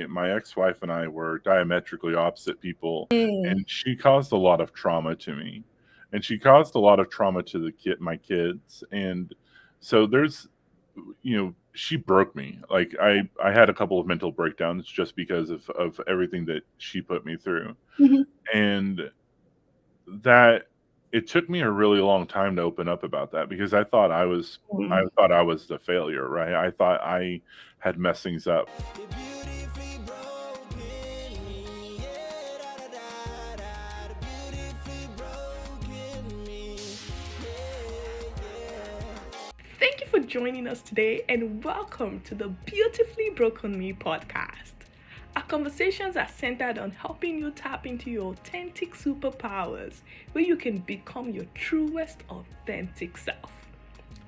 my ex-wife and I were diametrically opposite people, Mm, and she caused a lot of trauma to me, and she caused a lot of trauma to my kids, and so she broke me. Like I had a couple of mental breakdowns just because of everything that she put me through, mhm, and that it took me a really long time to open up about that because I mm. thought I was the failure, right? I thought I had messed things up. Thank you for joining us today and welcome to the Beautifully Broken Me podcast. Our conversations are centered on helping you tap into your authentic superpowers where you can become your truest, authentic self.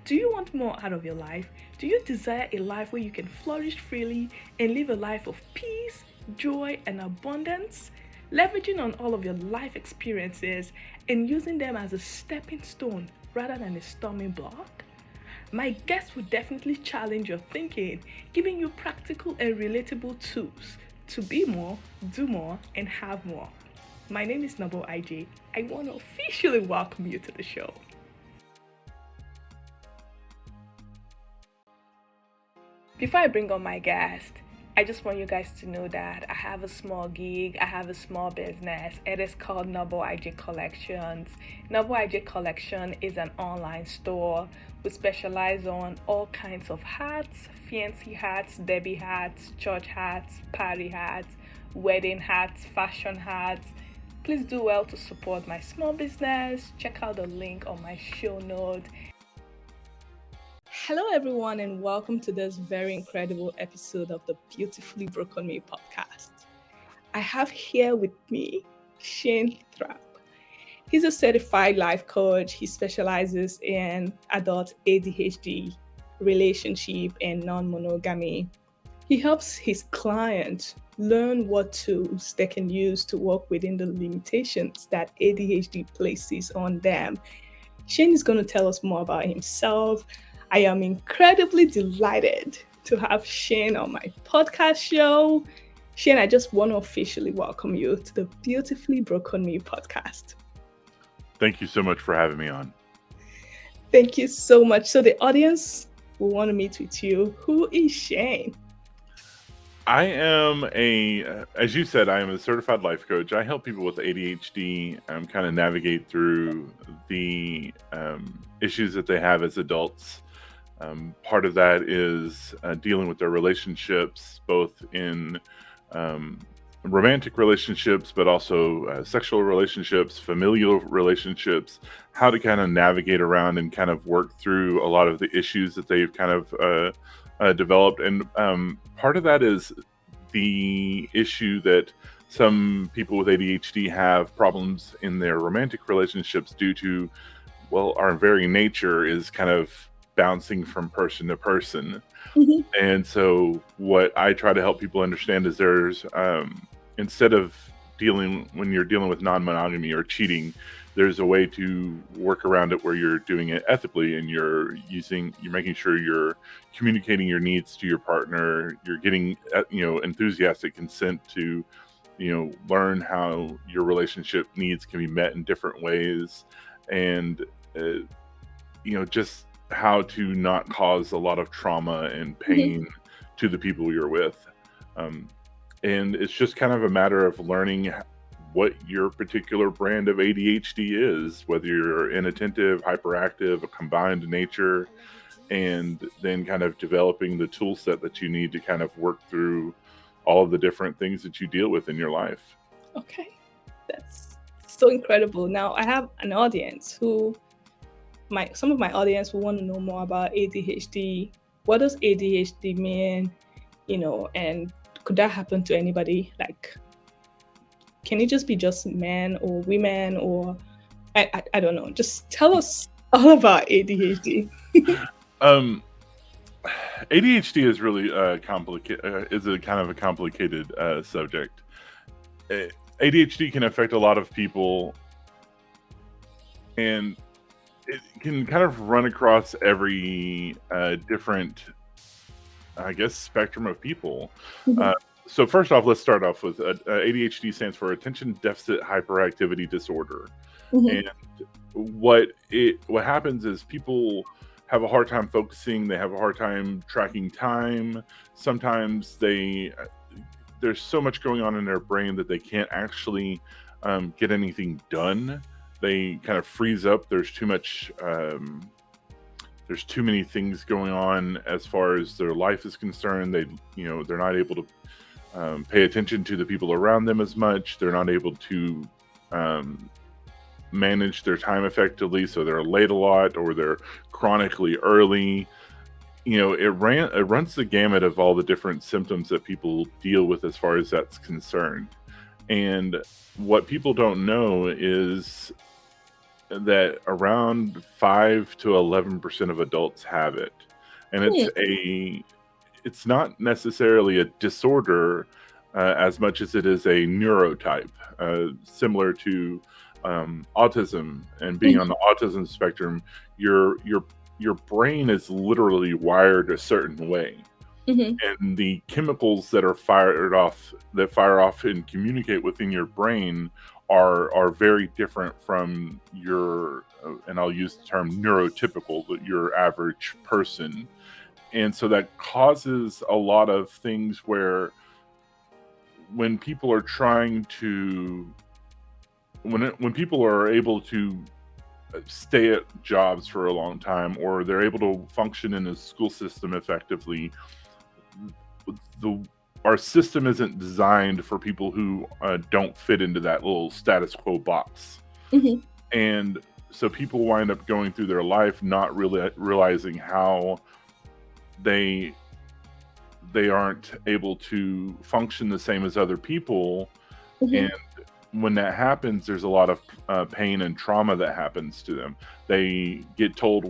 Do you want more out of your life? Do you desire a life where you can flourish freely and live a life of peace, joy, and abundance? Leveraging on all of your life experiences and using them as a stepping stone rather than a stumbling block? My guest will definitely challenge your thinking, giving you practical and relatable tools to be more, do more, and have more. My name is Nabo IJ. I want to officially welcome you to the show. Before I bring on my guest, I just want you guys to know that I have a small gig, I have a small business. It is called Noble IJ Collections. Noble IJ Collection is an online store. We specialize on all kinds of hats, fancy hats, derby hats, church hats, party hats, wedding hats, fashion hats. Please do well to support my small business. Check out the link on my show notes. Hello, everyone, and welcome to this very incredible episode of the Beautifully Broken Me podcast. I have here with me Shane Thrapp. He's a certified life coach. He specializes in adult ADHD, relationship, and non monogamy. He helps his clients learn what tools they can use to work within the limitations that ADHD places on them. Shane is going to tell us more about himself. I am incredibly delighted to have Shane on my podcast show. Shane, I just want to officially welcome you to the Beautifully Broken Me podcast. Thank you so much for having me on. Thank you so much. So the audience will want to meet with you. Who is Shane? I am as you said, I am a certified life coach. I help people with ADHD kind of navigate through the issues that they have as adults. Part of that is dealing with their relationships, both in romantic relationships, but also sexual relationships, familial relationships, how to kind of navigate around and kind of work through a lot of the issues that they've kind of developed. And part of that is the issue that some people with ADHD have problems in their romantic relationships due to, well, our very nature is kind of bouncing from person to person. Mhm. And so what I try to help people understand is there's instead of when you're dealing with non-monogamy or cheating, there's a way to work around it where you're doing it ethically and you're making sure you're communicating your needs to your partner, you're getting enthusiastic consent to learn how your relationship needs can be met in different ways, and just how to not cause a lot of trauma and Mhm. pain to the people you're with. And it's just kind of a matter of learning what your particular brand of ADHD is, whether you're inattentive, hyperactive, a combined nature, and then kind of developing the tool set that you need to kind of work through all of the different things that you deal with in your life. Okay, that's so incredible. Now I have an audience some of my audience will want to know more about ADHD. What does ADHD mean? And could that happen to anybody? Like, can it just be just men or women or I don't know. Just tell us all about ADHD. Um, ADHD is really complicated. Is a kind of a complicated subject. ADHD can affect a lot of people, and it can kind of run across every different, I guess, spectrum of people. Mhm. So first off, let's start off with ADHD stands for Attention Deficit Hyperactivity Disorder, Hmm. and what happens is people have a hard time focusing. They have a hard time tracking time. Sometimes there's so much going on in their brain that they can't actually get anything done. They kind of freeze up. There's too many things going on as far as their life is concerned. They're not able to pay attention to the people around them as much. They're not able to um, manage their time effectively, so they're late a lot or they're chronically early. It runs the gamut of all the different symptoms that people deal with as far as that's concerned. And what people don't know is that around 5 to 11% of adults have it. And Hmm. it's not necessarily a disorder as much as it is a neurotype, similar to autism. And being on the autism spectrum, your brain is literally wired a certain way, Hmm. and the chemicals that fire off and communicate within your brain are very different from your and I'll use the term neurotypical, your average person. And so that causes a lot of things where when people are trying to when people are able to stay at jobs for a long time, or they're able to function in a school system effectively, the our system isn't designed for people who don't fit into that little status quo box. Hmm. And so people wind up going through their life not really realizing how they they aren't able to function the same as other people. Hmm. And when that happens, there's a lot of pain and trauma that happens to them. They get told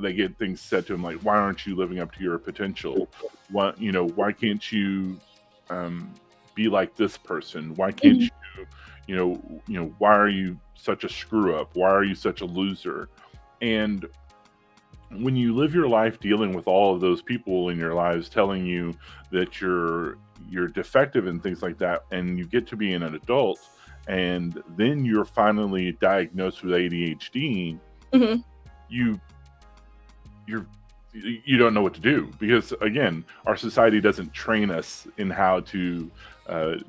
they get things said to them like, why aren't you living up to your potential? Why can't you um, be like this person? Why can't Hmm. why are you such a screw up? Why are you such a loser? And when you live your life dealing with all of those people in your lives telling you that you're defective and things like that, and you get to be an adult, and then you're finally diagnosed with ADHD, Hmm. you you're you don't know what to do, because again, our society doesn't train us in how to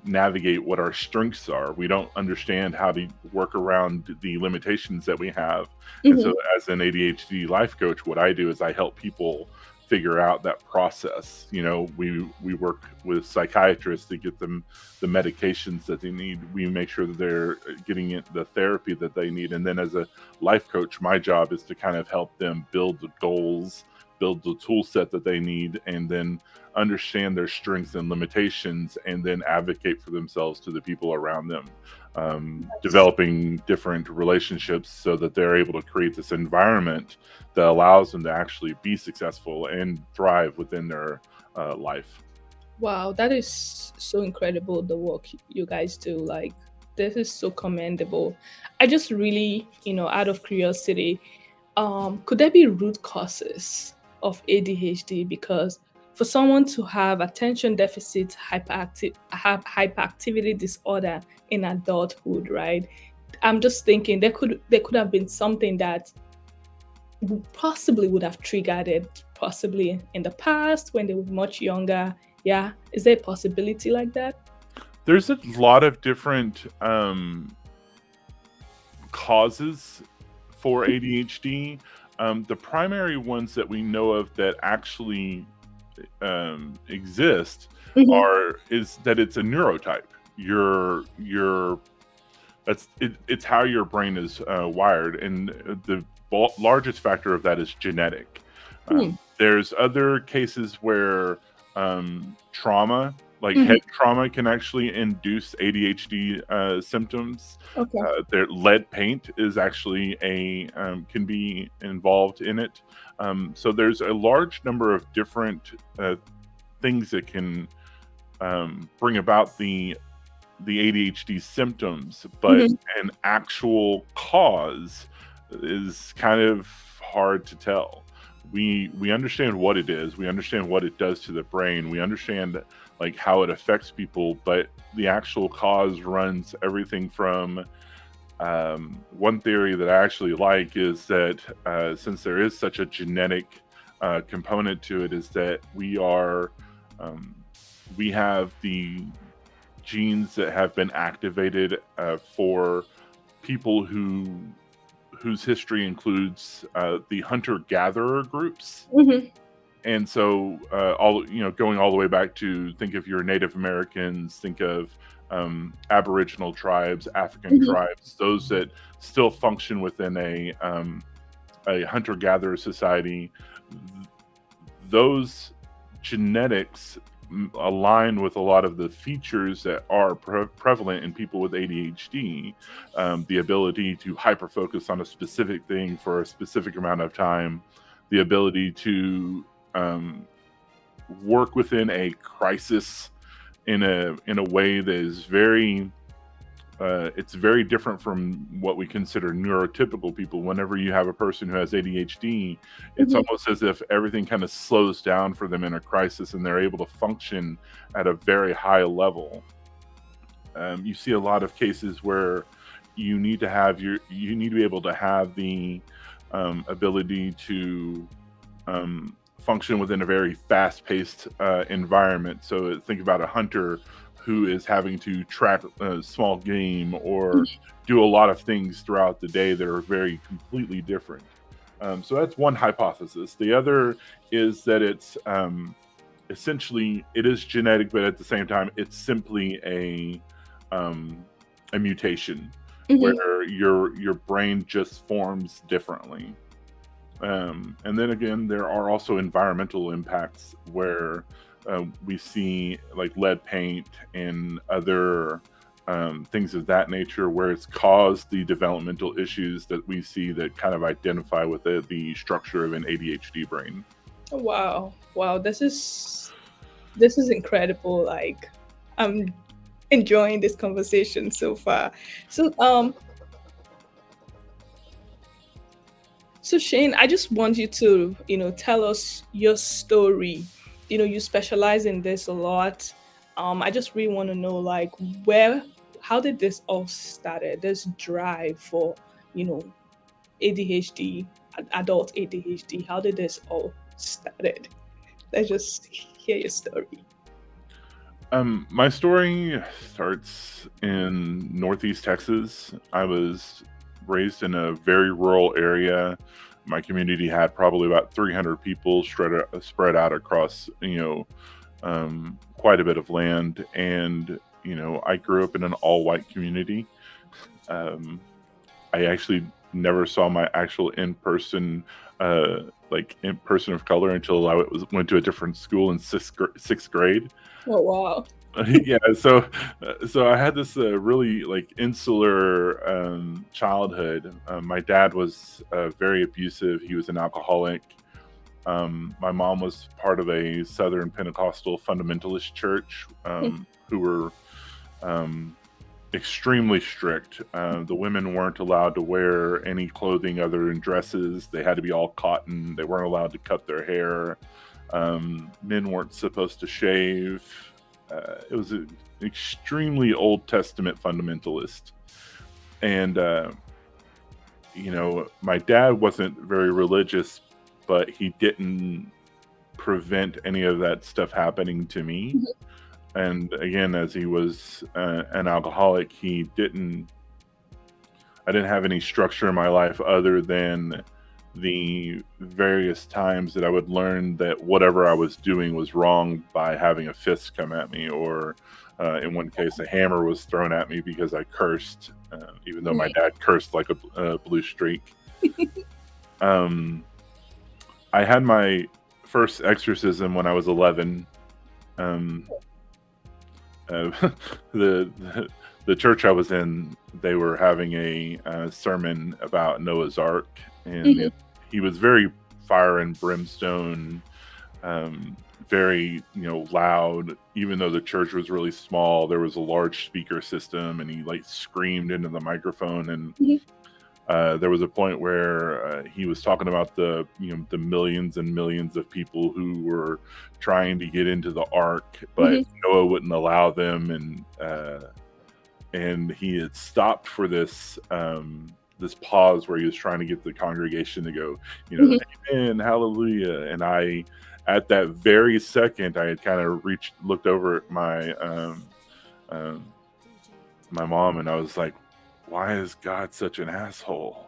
navigate what our strengths are. We don't understand how to work around the limitations that we have. And so Hmm. as an ADHD life coach, what I do is I help people figure out that process. We work with psychiatrists to get them the medications that they need. We make sure that they're getting the therapy that they need. And then as a life coach, my job is to kind of help them build the goals, build the tool set that they need, and then understand their strengths and limitations, and then advocate for themselves to the people around them. Developing different relationships so that they're able to create this environment that allows them to actually be successful and thrive within their life. Wow, that is so incredible, the work you guys do. Like, this is so commendable. I just really, out of curiosity, could there be root causes of ADHD? Because for someone to have attention deficit hyperactivity disorder in adulthood, right? I'm just thinking there could have been something that possibly would have triggered it, possibly in the past when they were much younger. Yeah, is there a possibility like that? There's a lot of different causes for ADHD. The primary ones that we know of that actually exist Hmm. is that it's a neurotype. Your it's how your brain is wired, and the largest factor of that is genetic. Hmm. There's other cases where trauma, like Hmm. head trauma, can actually induce ADHD symptoms. Okay. Lead paint is actually a can be involved in it. So there's a large number of different things that can bring about the ADHD symptoms, but Hmm. an actual cause is kind of hard to tell. we understand what it is, we understand what it does to the brain, we understand like how it affects people, but the actual cause runs everything from one theory that I actually like is that since there is such a genetic component to it, is that um, we have the genes that have been activated for people whose history includes the hunter-gatherer groups. Mm-hmm. And so going all the way back to, think of your Native Americans, think of Aboriginal tribes, African Mm-hmm. tribes, those that still function within a hunter-gatherer society. Those genetics align with a lot of the features that are prevalent in people with ADHD. The ability to hyper focus on a specific thing for a specific amount of time, the ability to work within a crisis in a way that is very it's very different from what we consider neurotypical people. Whenever you have a person who has ADHD, it's Mm-hmm. almost as if everything kind of slows down for them in a crisis and they're able to function at a very high level. You see a lot of cases where you need to be able to have the ability to function within a very fast-paced environment. So think about a hunter who is having to track small game or do a lot of things throughout the day that are very completely different. So that's one hypothesis. The other is that it's essentially it is genetic, but at the same time, it's simply a mutation Mm-hmm. where your brain just forms differently. And then again, there are also environmental impacts where we see like lead paint and other things of that nature, where it's caused the developmental issues that we see that kind of identify with the structure of an ADHD brain. Wow. Wow. This is incredible. Like, I'm enjoying this conversation so far. So so Shane, I just want you to, tell us your story. You specialize in this a lot. I just really want to know, like, how did this all started? This drive for, you know, ADHD, adult ADHD. How did this all started? Let's just hear your story. My story starts in Northeast Texas. I was raised in a very rural area. My community had probably about 300 people spread out across, quite a bit of land. And, I grew up in an all-white community. Um, I actually never saw my actual in person of color until went to a different school in sixth grade. Oh wow. Yeah, so I had this really like insular childhood. My dad was very abusive. He was an alcoholic. My mom was part of a Southern Pentecostal fundamentalist church who were um, extremely strict. The women weren't allowed to wear any clothing other than dresses. They had to be all cotton. They weren't allowed to cut their hair. Men weren't supposed to shave. It was an extremely Old Testament fundamentalist. And, my dad wasn't very religious, but he didn't prevent any of that stuff happening to me. And again, as he was an alcoholic, I didn't have any structure in my life other than the various times that I would learn that whatever I was doing was wrong by having a fist come at me, or in one case, a hammer was thrown at me because I cursed, even though my dad cursed like a blue streak. Um, I had my first exorcism when I was 11. Um, uh, the, the the church I was in, they were having a sermon about Noah's Ark, and Mhm. he was very fire and brimstone, very loud. Even though the church was really small, there was a large speaker system, and he like screamed into the microphone. And Mhm. There was a point where he was talking about the millions and millions of people who were trying to get into the ark, but Mhm. Noah wouldn't allow them, and he had stopped for this pause where he was trying to get the congregation to go, Mhm. amen, hallelujah. And I, at that very second, I had kind of looked over at um, my mom, and I was like, why is God such an asshole?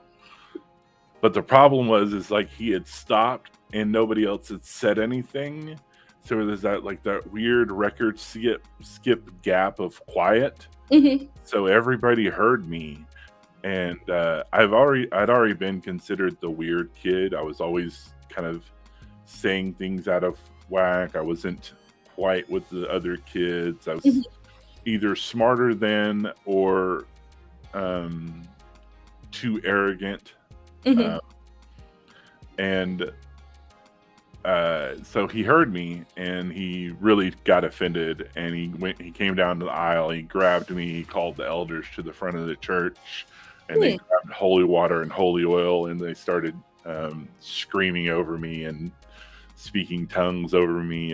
But the problem is like he had stopped and nobody else had said anything. So there's that weird record skip gap of quiet. Mhm. So everybody heard me, and I'd already been considered the weird kid. I was always kind of saying things out of whack. I wasn't quite with the other kids. I Mhm. was either smarter than or um, too arrogant. Mhm. Um, and so he heard me and he really got offended, and he came down to the aisle, he grabbed me, he called the elders to the front of the church, and they Hmm. grabbed holy water and holy oil, and they started screaming over me and speaking tongues over me,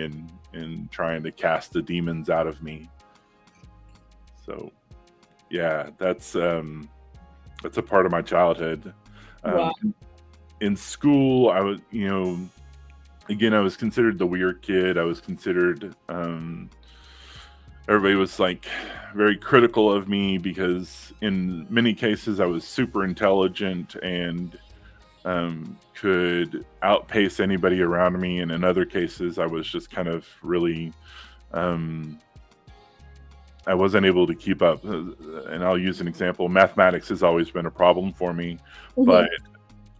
and trying to cast the demons out of me. So yeah, that's a part of my childhood. Wow. um, in school, I was, again, I was considered the weird kid. I was considered, everybody was like very critical of me because in many cases I was super intelligent and could outpace anybody around me. And in other cases, I was just kind of really, um, I wasn't able to keep up. And I'll use an example. Mathematics has always been a problem for me, but Mhm.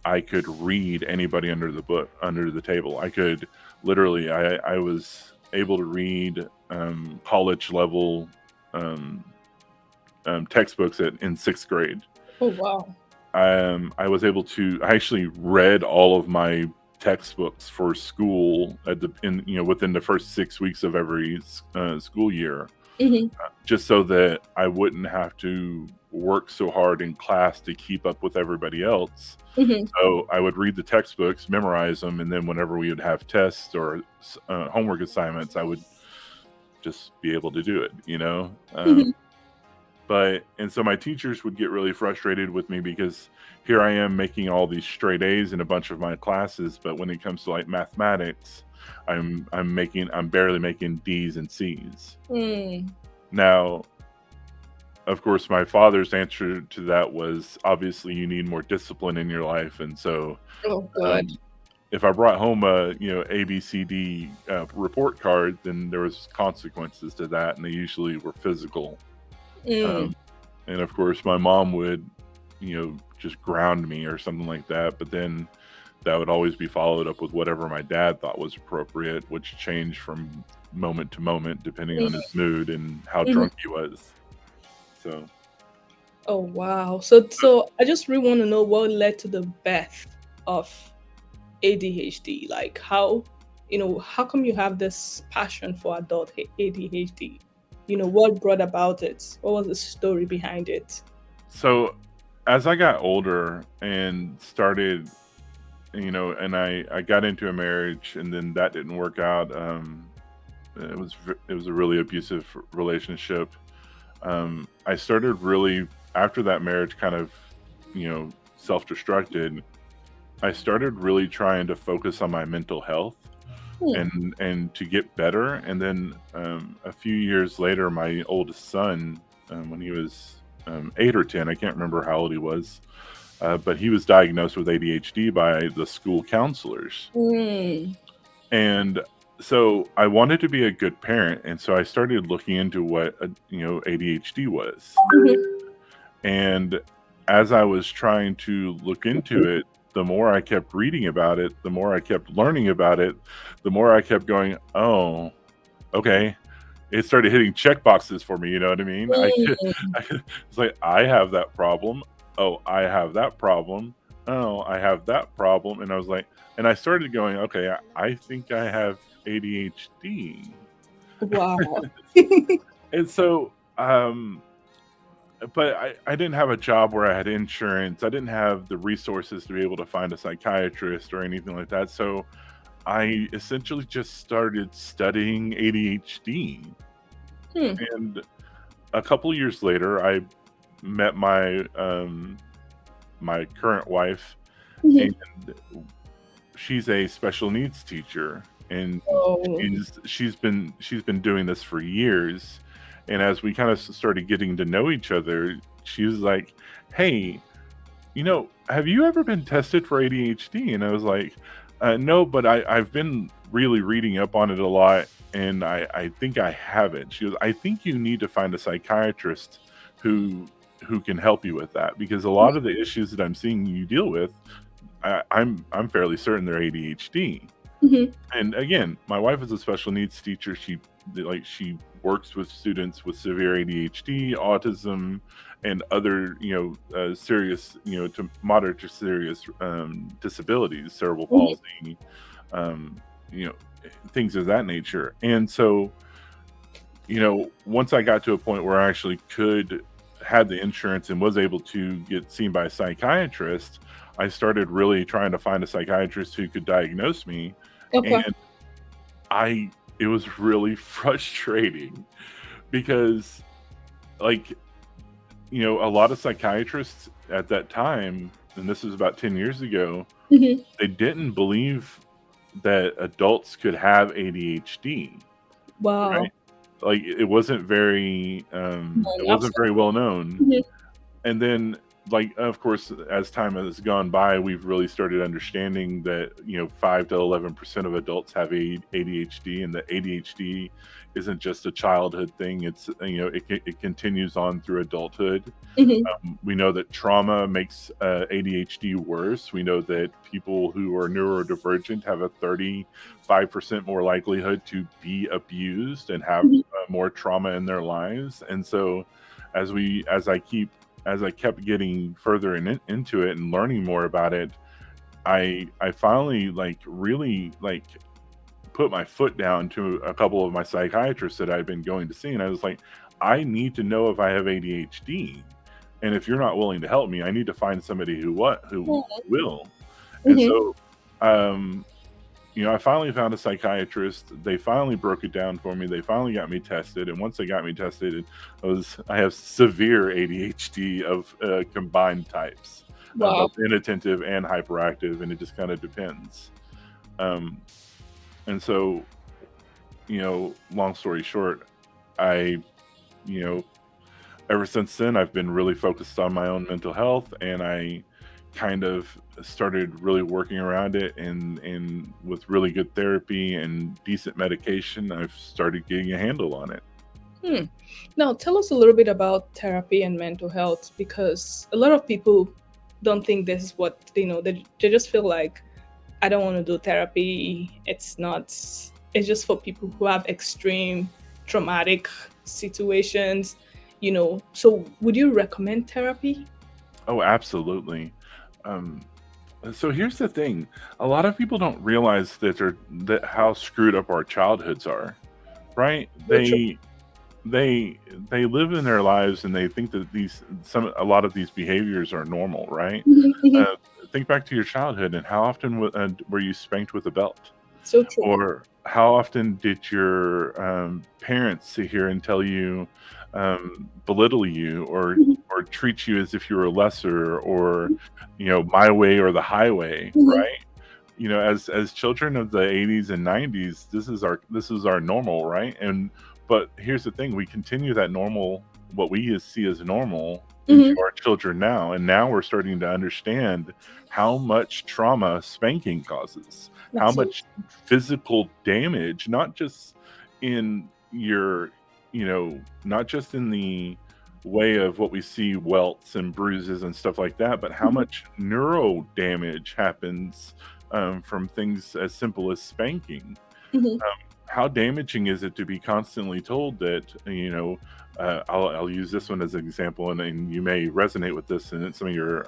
I could read anybody under the table. I could literally, I was able to read college level um, textbooks in sixth grade. Oh wow. I was able to. I actually read all of my textbooks for school within the first 6 weeks of every school year, Mhm. just so that I wouldn't have to work so hard in class to keep up with everybody else. Mhm. So I would read the textbooks, memorize them, and then whenever we would have tests or homework assignments, I would just be able to do it. Mhm. And so my teachers would get really frustrated with me because here I am making all these straight A's in a bunch of my classes, but when it comes to like mathematics, I'm barely making D's and C's. Hmm. Now, of course, my father's answer to that was obviously you need more discipline in your life, and so Oh God. um, if I brought home a ABCD report card, then there was consequences to that, and they usually were physical. Mm. Um, and of course, my mom would just ground me or something like that. But then that would always be followed up with whatever my dad thought was appropriate, which changed from moment to moment depending on his mood and how Mhm. drunk he was. So Oh wow. So I just really want to know what led to the birth of ADHD. Like how come you have this passion for adult ADHD? What brought about it? What was the story behind it? so as I got older and started, and I got into a marriage, and then that didn't work out. It was a really abusive relationship. I started really, after that marriage kind of, self-destructed. I started really trying to focus on my mental health Hmm. and to get better. And then a few years later, my oldest son, when he was 8 or 10, I can't remember how old he was, but he was diagnosed with ADHD by the school counselors. Hmm. And so I wanted to be a good parent, and so I started looking into what ADHD was. Mhm. And as I was trying to look into it, the more I kept reading about it, the more I kept learning about it, the more I kept going, oh, okay. It started hitting check boxes for me. You know what I mean? Mm. It's like, I have that problem. Oh, I have that problem. Oh, I have that problem. And I was like, and I started going, okay, I think I have ADHD. Wow. And so, but I didn't have a job where I had insurance. I didn't have the resources to be able to find a psychiatrist or anything like that. So I essentially just started studying ADHD. Hmm. And a couple years later, I met my current wife, and Mhm. she's a special needs teacher, and Oh. she's been doing this for years. And as we kind of started getting to know each other, she was like, "Hey, have you ever been tested for ADHD?" And I was like, "No, but I've been really reading up on it a lot, and I think I have it." She goes, "I think you need to find a psychiatrist who who can help you with that, because a lot of the issues that I'm seeing you deal with, I'm fairly certain they're ADHD." Mhm. And again, my wife is a special needs teacher. She works with students with severe ADHD, autism, and other serious, to moderate to serious disabilities, cerebral Mhm. palsy, um, you know things of that nature. And so, once I got to a point where I actually could had the insurance and was able to get seen by a psychiatrist, I started really trying to find a psychiatrist who could diagnose me. Okay. And I it was really frustrating because, like, a lot of psychiatrists at that time, and this was about 10 years ago, Mhm. they didn't believe that adults could have ADHD, Wow. right? Like, it wasn't very Absolutely. well known. Mhm. And then, like, of course, as time has gone by, we've really started understanding that 5 to 11% of adults have ADHD, and that ADHD isn't just a childhood thing. It's it continues on through adulthood. Mhm. We know that trauma makes ADHD worse. We know that people who are neurodivergent have a 35% more likelihood to be abused and have Mhm. more trauma in their lives. And so, as we, as I kept getting further into it and learning more about it, I finally, like, really, like, put my foot down to a couple of my psychiatrists that I'd been going to see, and I was like, "I need to know if I have ADHD, and if you're not willing to help me, I need to find somebody who will." And Mhm. so, um, I finally found a psychiatrist. They finally broke it down for me. They finally got me tested, and once they got me tested, I have severe ADHD of combined types, Wow. both inattentive and hyperactive, and it just kind of depends. Um, and so, long story short, I, you know, ever since then, I've been really focused on my own mental health, and I kind of started really working around it, and with really good therapy and decent medication, I've started getting a handle on it. Hmm. Now, tell us a little bit about therapy and mental health because a lot of people don't think this is what they know. They just feel like, I don't want to do therapy. It's not, it's just for people who have extreme traumatic situations, So, would you recommend therapy? Oh, absolutely. Um, so here's the thing: a lot of people don't realize that how screwed up our childhoods are, right? So true. They they live in their lives, and they think that a lot of these behaviors are normal, right? Mhm, mhm. Uh, think back to your childhood, and how often were you spanked with a belt? So true. Or how often did your parents sit here and tell you, belittle you, Mhm, or treat you as if you were lesser, or my way or the highway, mhm. right? As children of the 80s and 90s, this is our normal, right? And but here's the thing: we continue that normal, what we see as normal, into Mhm. our children now, and now we're starting to understand how much trauma spanking causes, how Absolutely. much physical damage, not just in your, not just in the way of what we see, welts and bruises and stuff like that, but how Mhm, much neuro damage happens from things as simple as spanking. mhm. How damaging is it to be constantly told that, I'll use this one as an example, and you may resonate with this, and some of your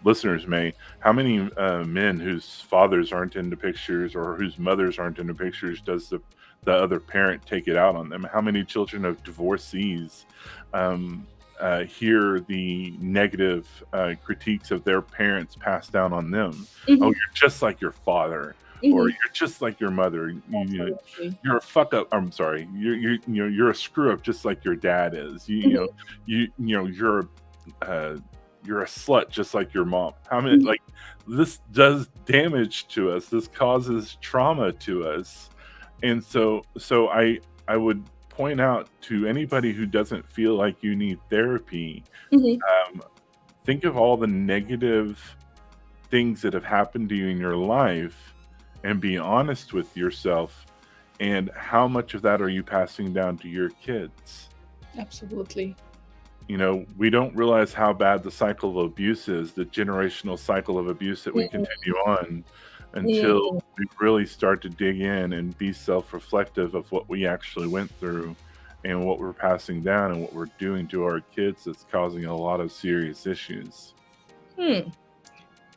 listeners may. How many men whose fathers aren't in the pictures, or whose mothers aren't in the pictures, does the other parent take it out on them. How many children of divorcees um, hear the negative critiques of their parents passed down on them? Oh, Mm-hmm. you're just like your father, or Mm-hmm. you're just like your mother. Absolutely. You're a fuck up. I'm sorry. You're a screw up, just like your dad is. Mm-hmm. Uh, you're a slut, just like your mom. How many Mm-hmm. like this does damage to us. This causes trauma to us, and so I would point out to anybody who doesn't feel like you need therapy, Mm-hmm. um, think of all the negative things that have happened to you in your life and be honest with yourself, and how much of that are you passing down to your kids? Absolutely. We don't realize how bad the cycle of abuse is, the generational cycle of abuse that we continue on, until Mm-hmm. we really start to dig in and be self-reflective of what we actually went through and what we're passing down and what we're doing to our kids that's causing a lot of serious issues. Hmm.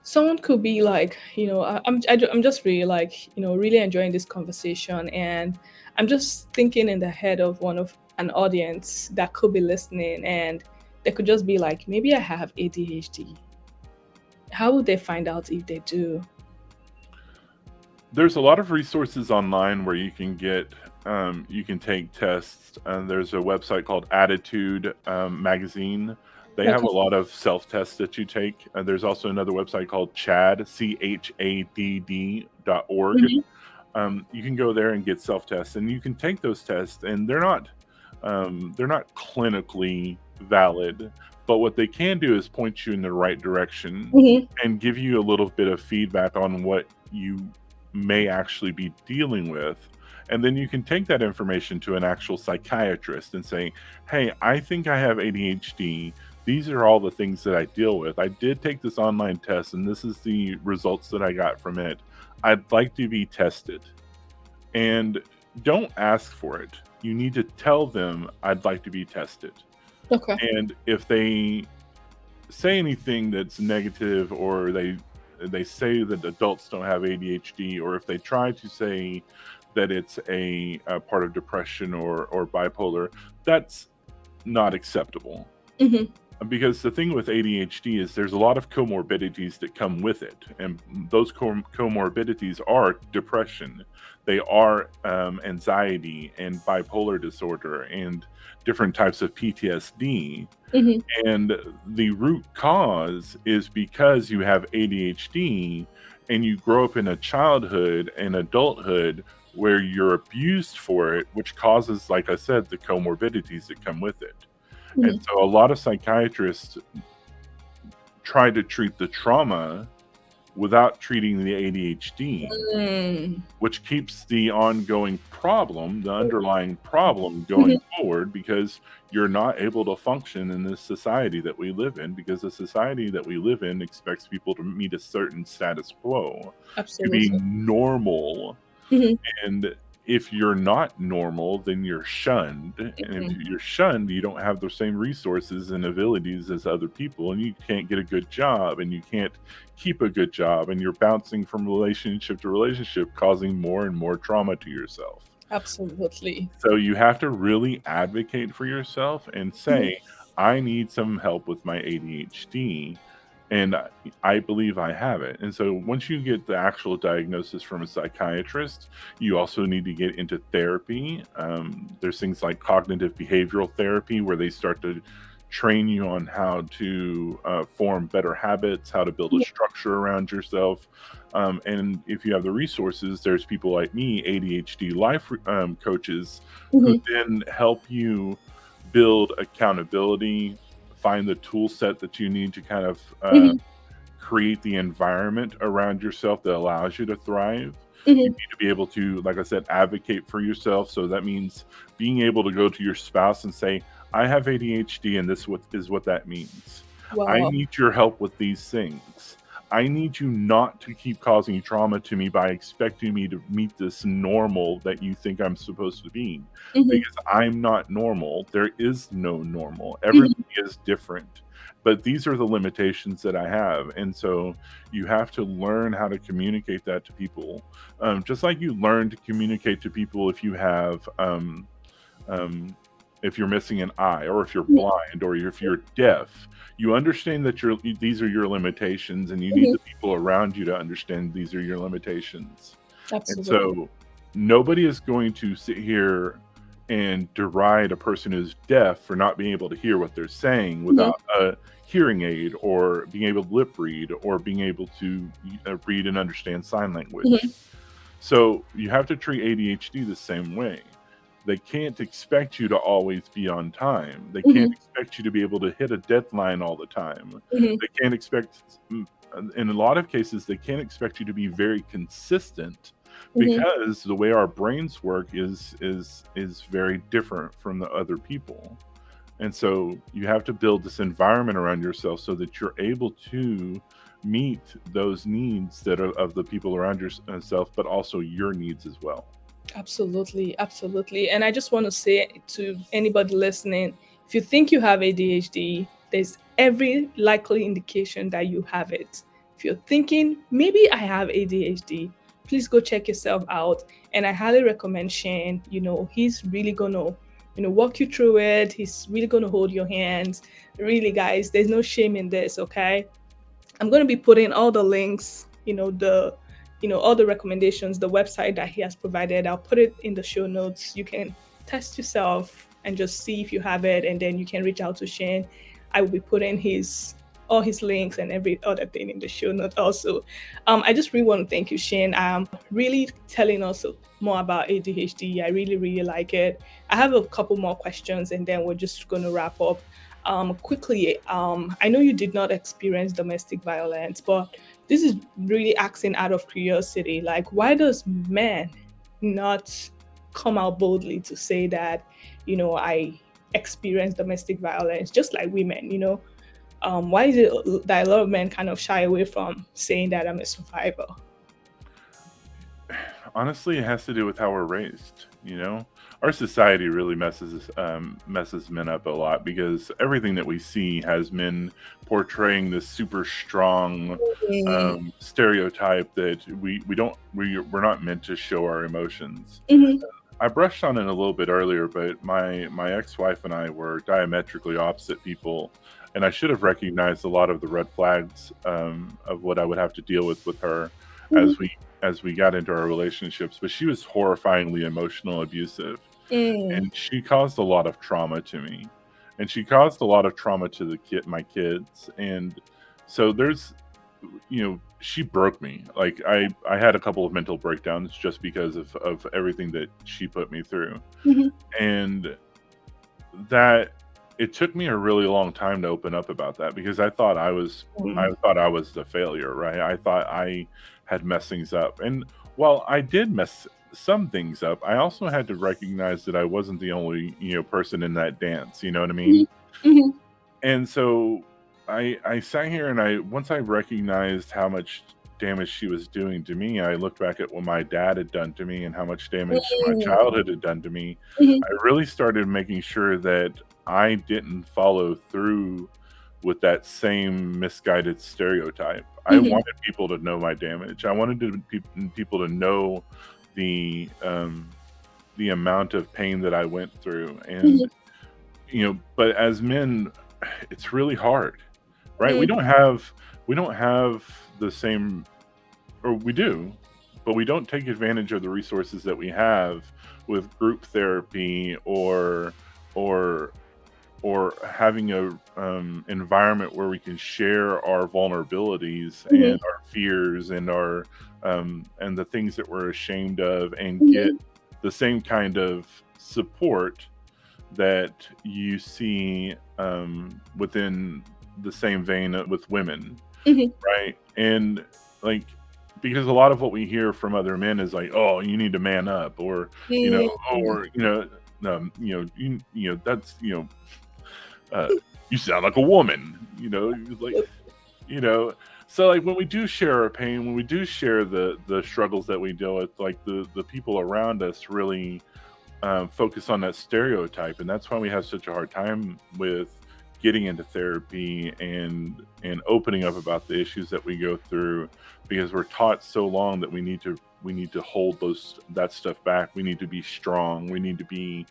Someone could be like, I'm just really like, really enjoying this conversation, and I'm just thinking in the head of one of an audience that could be listening, and they could just be like, maybe I have ADHD. How would they find out if they do? There's a lot of resources online where you can take tests, and there's a website called Attitude Magazine. They have Okay. a lot of self-tests that you take. There's also another website called CHADD.org. Hmm. You can go there and get self-tests, and you can take those tests, and they're not clinically valid, but what they can do is point you in the right direction Hmm. and give you a little bit of feedback on what you may actually be dealing with. And then you can take that information to an actual psychiatrist and say, hey, I think I have ADHD. These are all the things that I deal with. I did take this online test, and this is the results that I got from it. I'd like to be tested. And don't ask for it. You need to tell them, I'd like to be tested. Okay. And if they say anything that's negative, or they say that adults don't have ADHD, or if they try to say that it's a part of depression or bipolar, that's not acceptable. Hmm. Because the thing with ADHD is there's a lot of comorbidities that come with it, and those comorbidities are depression, they are anxiety and bipolar disorder and different types of PTSD. Hmm. And the root cause is because you have ADHD and you grow up in a childhood and adulthood where you're abused for it, which causes, like I said, the comorbidities that come with it. And Hmm. so a lot of psychiatrists try to treat the trauma without treating the ADHD, Mm. which keeps the ongoing problem, the underlying problem Hmm. going forward, because you're not able to function in this society that we live in, because the society that we live in expects people to meet a certain status quo, to be Absolutely. normal. Hmm. And if you're not normal, then you're shunned. And if Hmm. you're shunned, you don't have the same resources and abilities as other people, and you can't get a good job, and you can't keep a good job, and you're bouncing from relationship to relationship, causing more and more trauma to yourself. Absolutely. So you have to really advocate for yourself and Hmm. say, I need some help with my ADHD, and I believe I have it. And so once you get the actual diagnosis from a psychiatrist, you also need to get into therapy. There's things like cognitive behavioral therapy, where they start to train you on how to form better habits, how to build a structure around yourself. And if you have the resources, there's people like me, ADHD life coaches, who Hmm. then help you build accountability, find the tool set that you need to kind of Hmm. create the environment around yourself that allows you to thrive. You Hmm. need to be able to, like I said, advocate for yourself. So that means being able to go to your spouse and say, I have ADHD, and this is what that means. I Wow. need your help with these things. I need you not to keep causing trauma to me by expecting me to meet this normal that you think I'm supposed to be, Mhm. because I'm not normal. There is no normal. Mhm. Everybody is different. But these are the limitations that I have. And so you have to learn how to communicate that to people. Just like you learn to communicate to people um, if you're missing an eye, or if you're Mhm. blind, or if you're deaf. You understand that these are your limitations, and you need Mhm. the people around you to understand these are your limitations. And Absolutely. so nobody is going to sit here and deride a person who's deaf for not being able to hear what they're saying Mhm. without a hearing aid, or being able to lip read, or being able to read and understand sign language. Mhm. So you have to treat ADHD the same way. They can't expect you to always be on time. They can't Mhm. expect you to be able to hit a deadline all the time. Mhm. They can't expect, in a lot of cases, they can't expect you to be very consistent, Mhm. because the way our brains work is very different from the other people. And so you have to build this environment around yourself so that you're able to meet those needs that are of the people around yourself, but also your needs as well. Absolutely, absolutely. And I just want to say to anybody listening, if you think you have ADHD, there's every likely indication that you have it. If you're thinking, maybe I have ADHD, please go check yourself out. And I highly recommend Shane. He's really going to, walk you through it. He's really going to hold your hands. Really, guys, there's no shame in this, okay? I'm going to be putting all the links, all the recommendations, the website that he has provided. I'll put it in the show notes. You can test yourself and just see if you have it, and then you can reach out to Shane. I will be putting all his links and every other thing in the show note also. I just really want to thank you, Shane. Really telling us more about ADHD. I really, really like it. I have a couple more questions, and then we're just going to wrap up. Quickly, I know you did not experience domestic violence, but this is really asking out of curiosity. Like, why does men not come out boldly to say that, I experienced domestic violence, just like women, why is it that a lot of men kind of shy away from saying that I'm a survivor? Honestly, it has to do with how we're raised. Our society really messes men up a lot, because everything that we see has men portraying this super strong Mm. stereotype that we're not meant to show our emotions. Mhm. I brushed on it a little bit earlier, but my ex-wife and I were diametrically opposite people, and I should have recognized a lot of the red flags of what I would have to deal with her Mhm. as we got into our relationships. But she was horrifyingly emotional abusive, Mm. and she caused a lot of trauma to me, and she caused a lot of trauma to my kids. And so she broke me. Like, I had a couple of mental breakdowns just because of everything that she put me through. Mhm. And that it took me a really long time to open up about that, because I Mm. thought I was the failure, right? I thought I had messed things up. And while I did mess some things up, I also had to recognize that I wasn't the only, person in that dance, you know what I Mhm. mean? Mhm. And so I sat here, and once I recognized how much damage she was doing to me, I looked back at what my dad had done to me and how much damage my Mm. childhood had done to me. Mhm. I really started making sure that I didn't follow through with that same misguided stereotype. I Mhm. wanted people to know my damage. I wanted people to know the the amount of pain that I went through. And Mhm. but as men, it's really hard, right? Mm. We don't have the same, or we do, but we don't take advantage of the resources that we have with group therapy, or having a environment where we can share our vulnerabilities and Mhm. our fears and our and the things that we're ashamed of, and get Mhm. the same kind of support that you see within the same vein with women, Mhm. right? And, like, because a lot of what we hear from other men is like, "Oh, you need to man up," or Mm. or that's uh, "You sound like a woman," like, you know. So like when we do share our pain, when we do share the struggles that we deal with, like the people around us really focus on that stereotype, and that's why we have such a hard time with getting into therapy and opening up about the issues that we go through, because we're taught so long that we need to hold that stuff back. We need to be strong. We need to be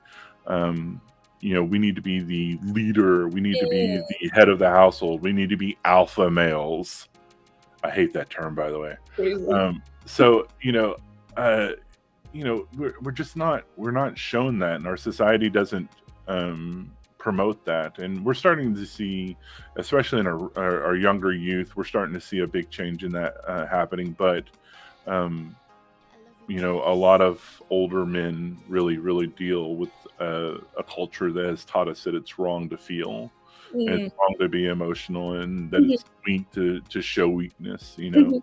um, we need to be the leader. We need to be Mm, the head of the household. We need to be alpha males. I hate that term, by the way. crazy. So uh, we're just not shown that, and our society doesn't promote that, and we're starting to see, especially in our younger youth, we're starting to see a big change in that happening. But um, a lot of older men really deal with a culture that has taught us that it's wrong to feel, and it's Mm, wrong to be emotional, and that mhm, it's weak to show weakness. mhm.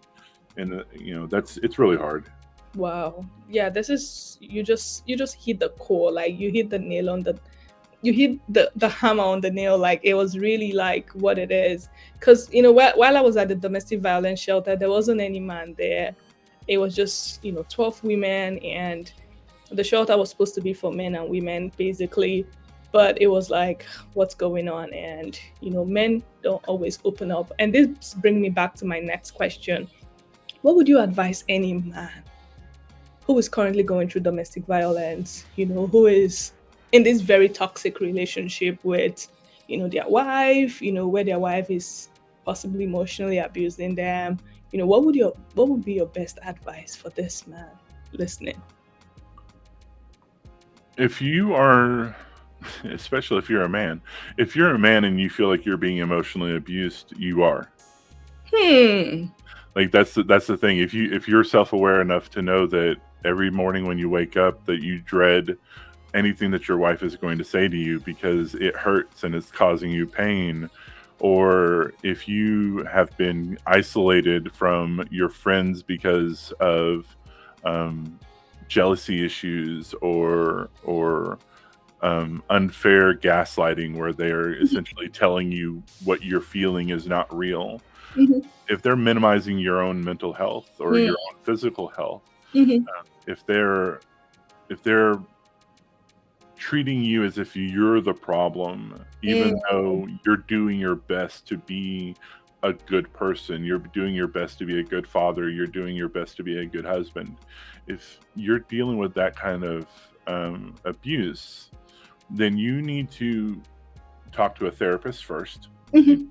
And that's it's really hard. Wow. Yeah, this is you just hit the core. Like you hit the hammer on the nail. Like it was really like what it is. Because while I was at the domestic violence shelter, there wasn't any man there. It was just 12 women, and the shelter was supposed to be for men and women basically, but it was like what's going on, and men don't always open up. And this brings me back to my next question. What would you advise any man who is currently going through domestic violence, who is in this very toxic relationship with, their wife, where their wife is possibly emotionally abusing them? What would be your best advice for this man listening? If you are, especially if you're a man and you feel like you're being emotionally abused, you are. Hmm. Like that's the thing. If you're self-aware enough to know that every morning when you wake up that you dread anything that your wife is going to say to you because it hurts and it's causing you pain, or if you have been isolated from your friends because of um, jealousy issues, or unfair gaslighting where they're essentially telling you what you're feeling is not real. Mhm. If they're minimizing your own mental health or Mm, your own physical health, mhm, if they're treating you as if you're the problem, mm, even though you're doing your best to be a good person, you're doing your best to be a good father, you're doing your best to be a good husband. If you're dealing with that kind of abuse, then you need to talk to a therapist first, mhm,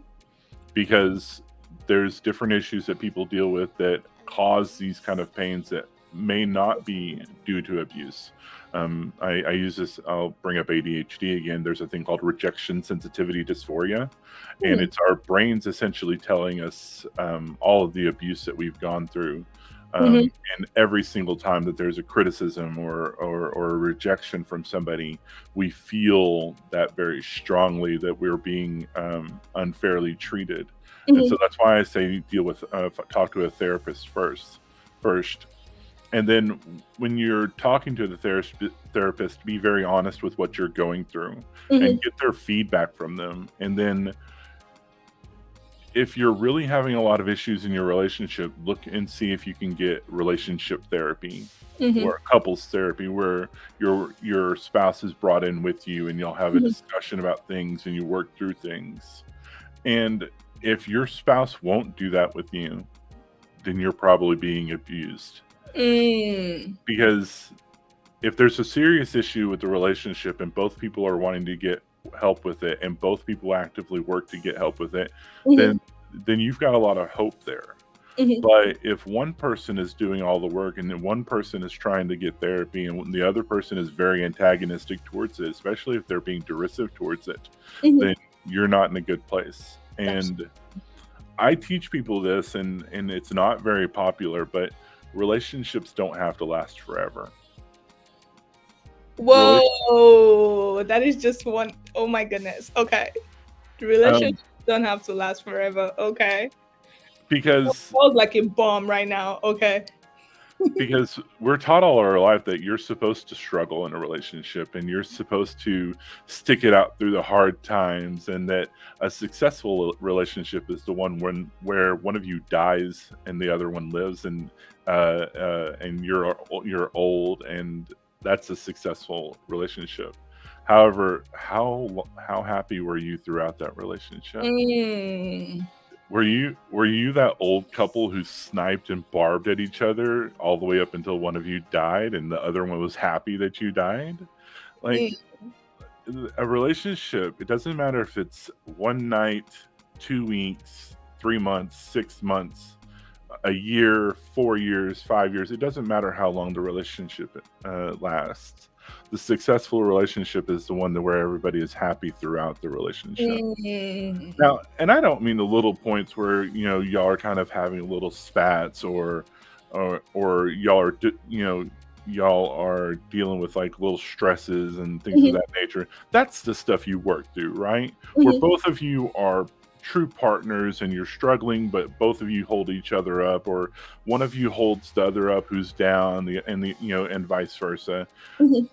because there's different issues that people deal with that cause these kind of pains that may not be due to abuse. I use this. I'll bring up ADHD again. There's a thing called rejection sensitivity dysphoria, and mm, it's our brains essentially telling us all of the abuse that we've gone through. mhm, And every single time that there's a criticism or a rejection from somebody, we feel that very strongly that we're being unfairly treated. And mhm, so that's why I say talk to a therapist first. And then when you're talking to the therapist, be very honest with what you're going through mhm, and get their feedback from them. And then if you're really having a lot of issues in your relationship, look and see if you can get relationship therapy mhm, or couples therapy where your spouse is brought in with you and you'll have a mhm. discussion about things and you work through things. And if your spouse won't do that with you, then you're probably being abused. Mm, Because if there's a serious issue with the relationship and both people are wanting to get help with it and both people actively work to get help with it, mhm, then you've got a lot of hope there. mhm, But if one person is doing all the work and then one person is trying to get therapy and the other person is very antagonistic towards it, especially if they're being derisive towards it, mhm. then you're not in a good place. That's And I teach people this, and it's not very popular, but relationships don't have to last forever. Relation Whoa, that is just one. Oh my goodness. Okay. The um, relationships don't have to last forever. Okay. That because was like a bomb right now. Okay. because we're taught all our life that you're supposed to struggle in a relationship and you're supposed to stick it out through the hard times, and that a successful relationship is the one where one of you dies and the other one lives, and you're old, and that's a successful relationship. However, how happy were you throughout that relationship? Mm. Were you that old couple who sniped and barbed at each other all the way up until one of you died and the other one was happy that you died? Mm. Like, a relationship, it doesn't matter if it's one night, 2 weeks, 3 months, 6 months, a year, 4 years, 5 years. It doesn't matter how long the relationship lasts. The successful relationship is the one where everybody is happy throughout the relationship. Mm. Now, and I don't mean the little points where y'all are kind of having little spats, or y'all are dealing with like little stresses and things of Mhm. that nature. That's the stuff you work through, right? Where Mhm. both of you are true partners and you're struggling, but both of you hold each other up, or one of you holds the other up who's down, and vice versa. Mhm.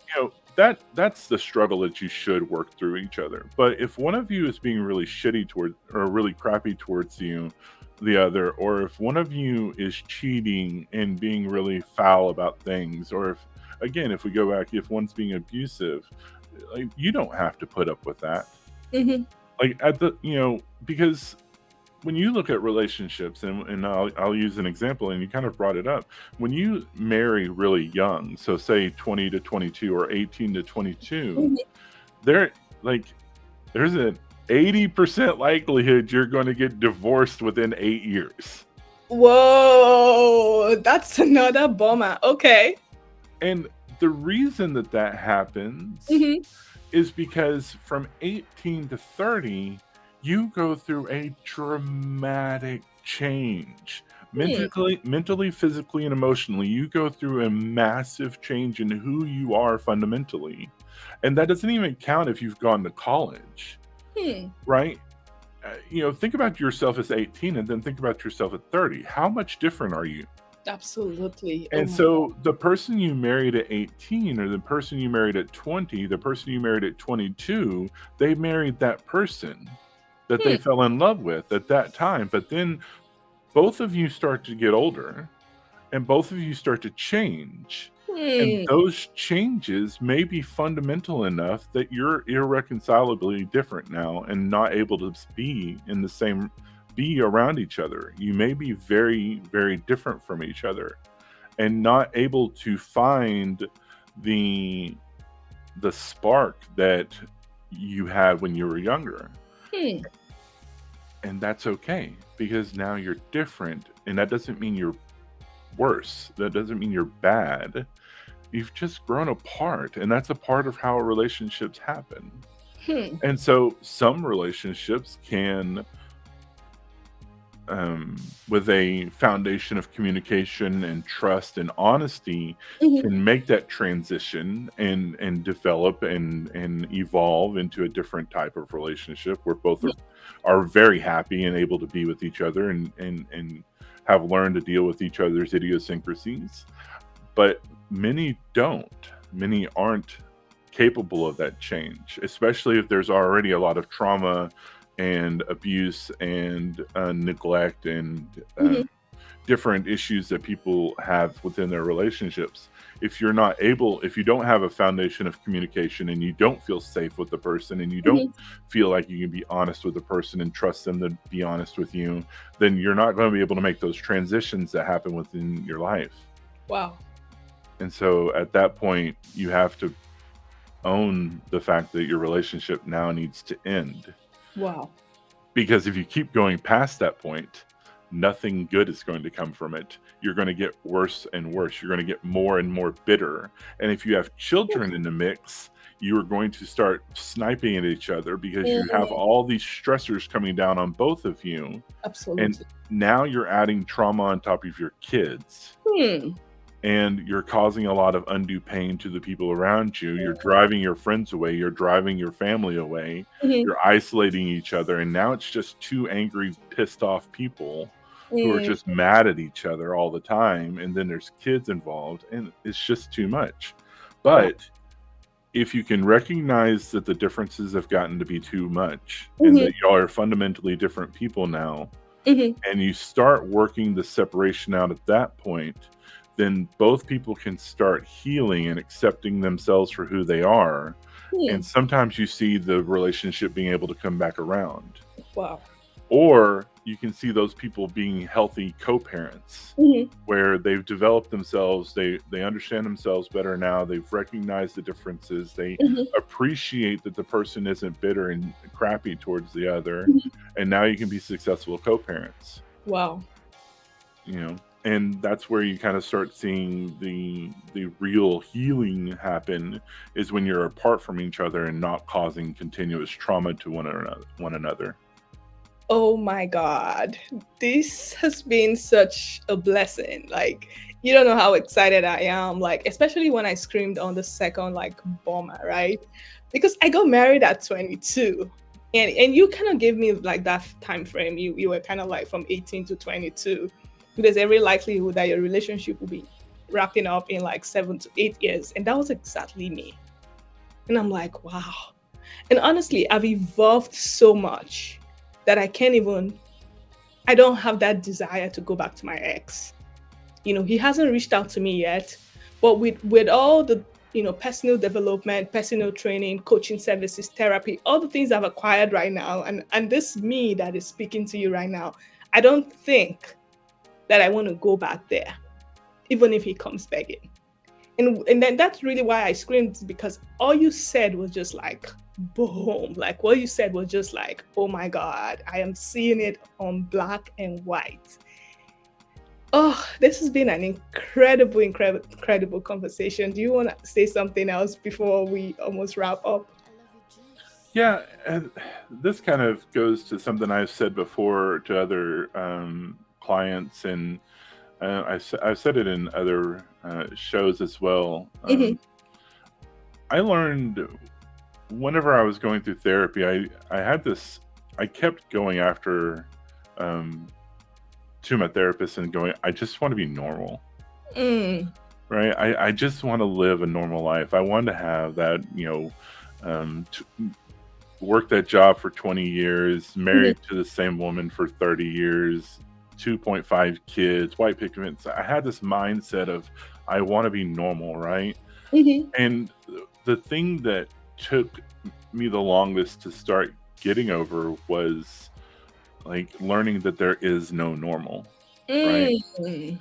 That's the struggle that you should work through each other. But if one of you is being really shitty toward, or really crappy towards the other, or if one of you is cheating and being really foul about things, or if we go back, if one's being abusive, like, you don't have to put up with that. Mhm. Like, because when you look at relationships, and I'll use an example, and you kind of brought it up. When you marry really young, so say 20 to 22 or 18 to 22, Mhm. there like there's an 80% likelihood you're going to get divorced within 8 years. Whoa, that's another bummer. Okay. And the reason that happens Mhm. is because from 18 to 30, you go through a dramatic change. Hmm. Mentally, physically, and emotionally, you go through a massive change in who you are fundamentally. And that doesn't even count if you've gone to college, Hmm. right? Think about yourself as 18 and then think about yourself at 30. How much different are you? Absolutely. Oh And my God. so the person you married at 18, or the person you married at 20, the person you married at 22, they married that person that they Hmm. fell in love with at that time. But then both of you start to get older and both of you start to change. And Hmm. those changes may be fundamental enough that you're irreconcilably different now and not able to be around each other. You may be very, very different from each other and not able to find the spark that you had when you were younger. Hmm. And that's okay, because now you're different, and that doesn't mean you're worse. That doesn't mean you're bad. You've just grown apart, and that's a part of how relationships happen. Hmm. And so some relationships can, with a foundation of communication and trust and honesty, Mhm. can make that transition and develop and evolve into a different type of relationship where both are very happy and able to be with each other, and have learned to deal with each other's idiosyncrasies. But many don't. Many aren't capable of that change, especially if there's already a lot of trauma and abuse and neglect and Mhm. different issues that people have within their relationships. If you don't have a foundation of communication, and you don't feel safe with the person, and you don't Mhm. feel like you can be honest with the person and trust them to be honest with you, then you're not going to be able to make those transitions that happen within your life. Wow. And so at that point, you have to own the fact that your relationship now needs to end. Wow. Because if you keep going past that point, nothing good is going to come from it. You're going to get worse and worse. You're going to get more and more bitter. And if you have children in the mix, you are going to start sniping at each other because you have Mm. all these stressors coming down on both of you. And Absolutely. now you're adding trauma on top of your kids. Hmm. And you're causing a lot of undue pain to the people around you. You're driving your friends away. You're driving your family away. Mhm. You're isolating each other. And now it's just two angry, pissed off people who are Mm, just mad at each other all the time, and then there's kids involved, and it's just too much. wow. But if you can recognize that the differences have gotten to be too much and Hmm. that y'all are fundamentally different people now, Hmm. and you start working the separation out at that point, then both people can start healing and accepting themselves for who they are. And Hmm. sometimes you see the relationship being able to come back around. Wow. Or you can see those people being healthy co-parents Hmm. where they've developed themselves, they understand themselves better now, they've recognized the differences, they Hmm. appreciate that the person isn't bitter and crappy towards the other, Hmm. and now you can be successful co-parents, Wow. you know. And that's where you kind of start seeing the real healing happen, is when you're apart from each other and not causing continuous trauma to one another. Oh my God. This has been such a blessing. Like, you don't know how excited I am. Like, especially when I screamed on the second, like, bomber, right? Because I got married at 22. And you kind of gave me like that time frame. You were kind of like from 18 to 22. There's every likelihood that your relationship will be wrapping up in like 7 to 8 years. And that was exactly me. And I'm like, wow. And honestly, I've evolved so much that I don't have that desire to go back to my ex. He hasn't reached out to me yet, but with all the, personal development, personal training, coaching services, therapy, all the things I've acquired right now, and this me that is speaking to you right now, I don't think that I want to go back there, even if he comes begging. And then that's really why I screamed, because all you said was just like boom. Like what you said was just like, oh my God, I am seeing it on black and white. Oh, this has been an incredible conversation. Do you want to say something else before we almost wrap up? Yeah, and this kind of goes to something I've said before to other clients, and I've said it in other shows as well. Hmm. I learned whenever I was going through therapy, I had this. I kept going after um, to my therapist and going, I just want to be normal, Mm. right? I just want to live a normal life. I want to have that, work that job for 20 years, Hmm. married to the same woman for 30 years, 2.5 kids, white pigments. I had this mindset of I want to be normal, right? Hmm. And the thing that took me the longest to start getting over was like learning that there is no normal, right? Mm.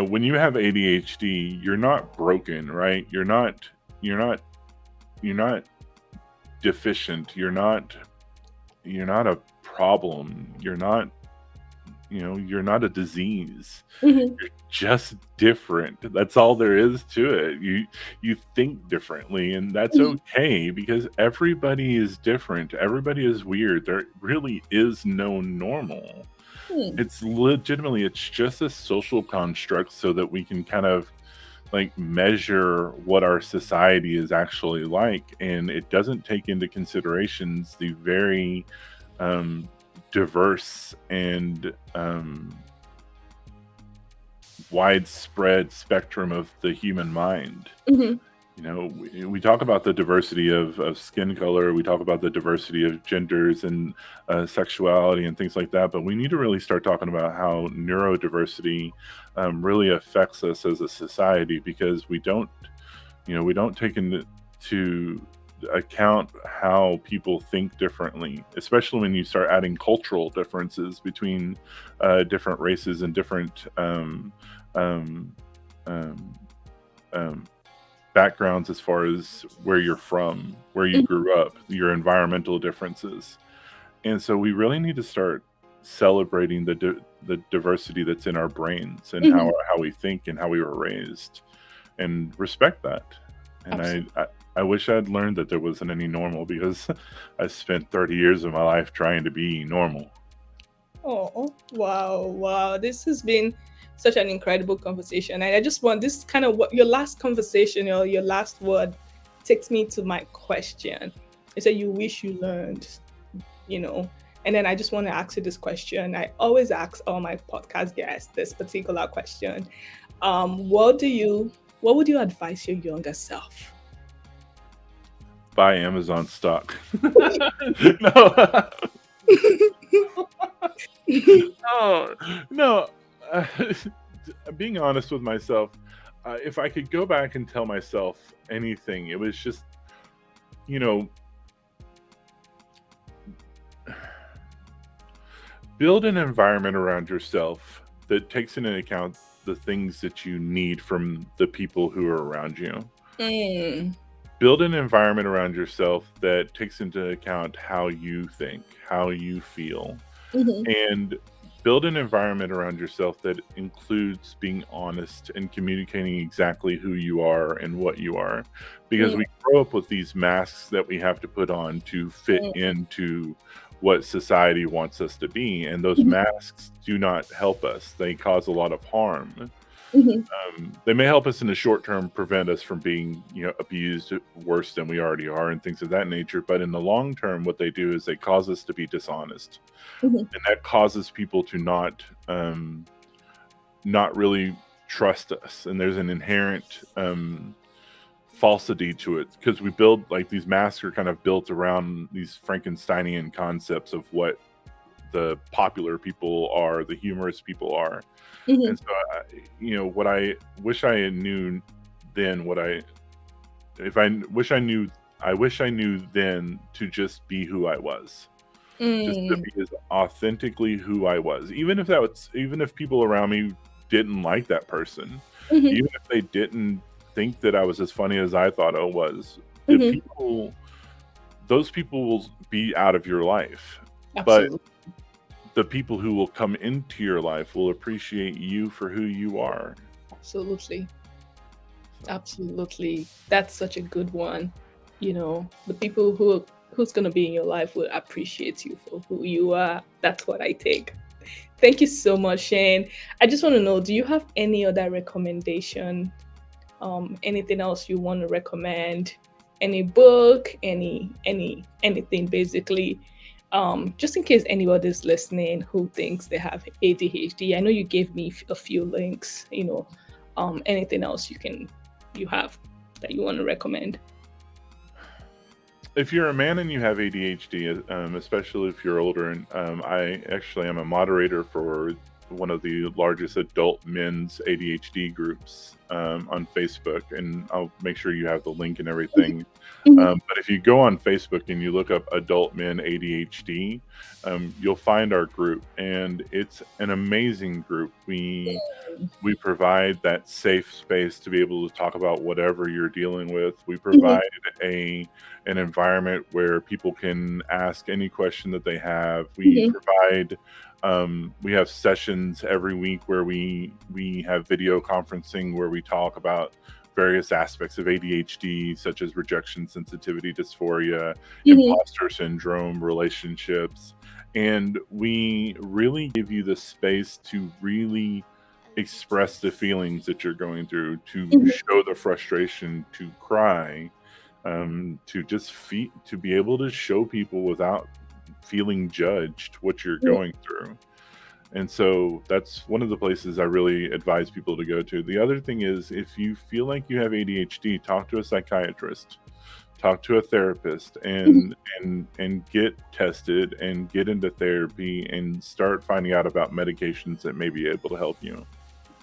When you have ADHD, you're not broken, right? You're not you're not deficient. You're not a problem. You're not a disease. Hmm. You're just different. That's all there is to it. You think differently, and that's Hmm. okay because everybody is different. Everybody is weird. There really is no normal. Hmm. It's just a social construct so that we can kind of like measure what our society is actually like, and it doesn't take into considerations the very um, diverse and widespread spectrum of the human mind. Hmm. We talk about the diversity of skin color, we talk about the diversity of genders and sexuality and things like that, but we need to really start talking about how neurodiversity really affects us as a society, because we don't take into account how people think differently, especially when you start adding cultural differences between different races and different um, um, um, backgrounds, as far as where you're from, where you grew up, your environmental differences. And so we really need to start celebrating the diversity that's in our brains and how Hmm. how we think and how we were raised, and respect that. And Absolutely. I wish I'd learned that there wasn't any normal, because I spent 30 years of my life trying to be normal. Oh, wow, wow. This has been such an incredible conversation. And I just want this kind of what your last conversation or your last word takes me to my question. You said you wish you learned, you know. And then I just want to ask you this question. I always ask all my podcast guests this particular question. What would you advise your younger self? Buy Amazon stock. No. No, no. Uh, being honest with myself, if I could go back and tell myself anything, it was just, you know, build an environment around yourself that takes into account the things that you need from the people who are around you. Mm, Build an environment around yourself that takes into account how you think, how you feel, mhm, and build an environment around yourself that includes being honest and communicating exactly who you are and what you are, because mm, we grow up with these masks that we have to put on to fit mm, into what society wants us to be, and those mhm, masks do not help us. They cause a lot of harm. mhm, They may help us in the short term, prevent us from being, abused worse than we already are and things of that nature, but in the long term, what they do is they cause us to be dishonest, mhm, and that causes people to not really trust us, and there's an inherent falsity to it, because we build, like, these masks are kind of built around these Frankensteinian concepts of what the popular people are, the humorous people are. mhm. And so what I wish I knew then, if I wish I knew I wish I knew then to just be who I was, just to Mm, be as authentically who I was, even if people around me didn't like that person, mhm, even if they didn't think that I was as funny as I thought I was. The mhm. people Those people will be out of your life, but Absolutely. the people who will come into your life will appreciate you for who you are. Absolutely. So, Absolutely. That's such a good one. The people who's going to be in your life will appreciate you for who you are. That's what I take. Thank you so much, Shane. I just want to know, do you have any other recommendation? Anything else you want to recommend? Any book, anything basically? Just in case anybody's listening who thinks they have ADHD. I know you gave me a few links, anything else you have that you want to recommend? if you're a man and you have ADHD, especially if you're older, and I actually am a moderator for one of the largest adult men's ADHD groups on Facebook, and I'll make sure you have the link and everything. Mhm, But if you go on Facebook and you look up Adult Men ADHD, you'll find our group, and it's an amazing group. We provide that safe space to be able to talk about whatever you're dealing with. We mhm, provide a an environment where people can ask any question that they have. mhm, We have sessions every week where we have video conferencing where we talk about various aspects of ADHD, such as rejection sensitivity dysphoria, mhm, imposter syndrome, relationships. And we really give you the space to really express the feelings that you're going through, to mhm, show the frustration, to cry, to be able to show people without feeling judged what you're mhm, going through. And so that's one of the places I really advise people to go to. The other thing is, if you feel like you have ADHD, talk to a psychiatrist, talk to a therapist, mhm. and get tested and get into therapy and start finding out about medications that may be able to help you.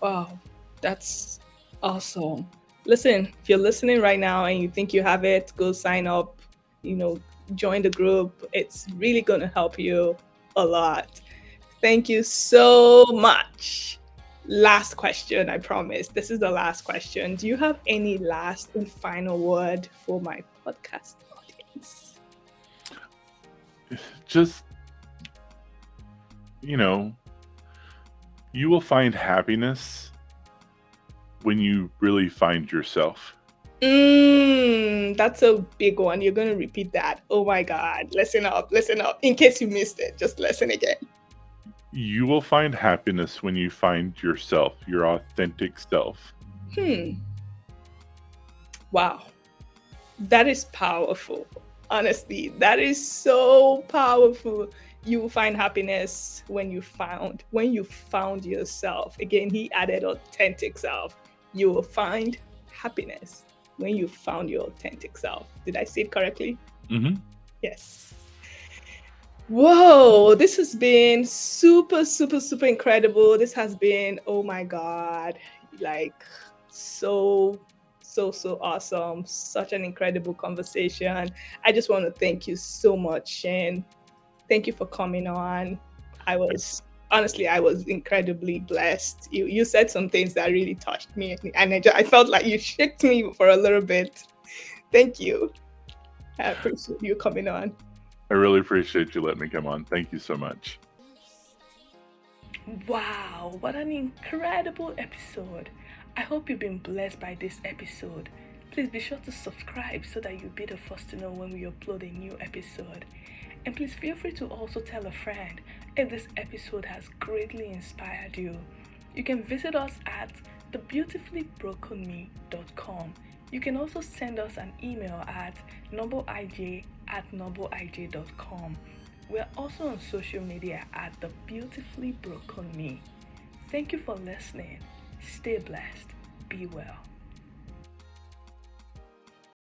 Wow, that's awesome. Listen, if you're listening right now and you think you have it, go sign up, you know, join the group. It's really going to help you a lot. Thank you so much. Last question, I promise. This is the last question. Do you have any last and final word for my podcast audience? Just, you know, you will find happiness when you really find yourself. That's a big one. You're going to repeat that. Oh my God. Listen up, listen up. In case you missed it, just listen again. You will find happiness when you find yourself, your authentic self. Hmm. Wow. That is powerful. Honestly, that is so powerful. You will find happiness when you found yourself. Again, he added authentic self. You will find happiness when you found your authentic self. Did I say it correctly? Mm-hmm. Yes. Whoa, this has been super, super, super incredible. This has been, oh my God, like so, so awesome. Such an incredible conversation. I just want to thank you so much, Shane. Thank you for coming on. I was incredibly blessed. You said some things that really touched me, and I felt like you shook me for a little bit. Thank you. I appreciate you coming on. I really appreciate you letting me come on. Thank you so much. Wow, what an incredible episode. I hope you've been blessed by this episode. Please be sure to subscribe so that you'll be the first to know when we upload a new episode. And please feel free to also tell a friend if this episode has greatly inspired you. You can visit us at thebeautifullyBrokenMe.com. You can also send us an email at nobleij@nobleij.com. We're also on social media at The Beautifully Broken Me. Thank you for listening. Stay blessed. Be well.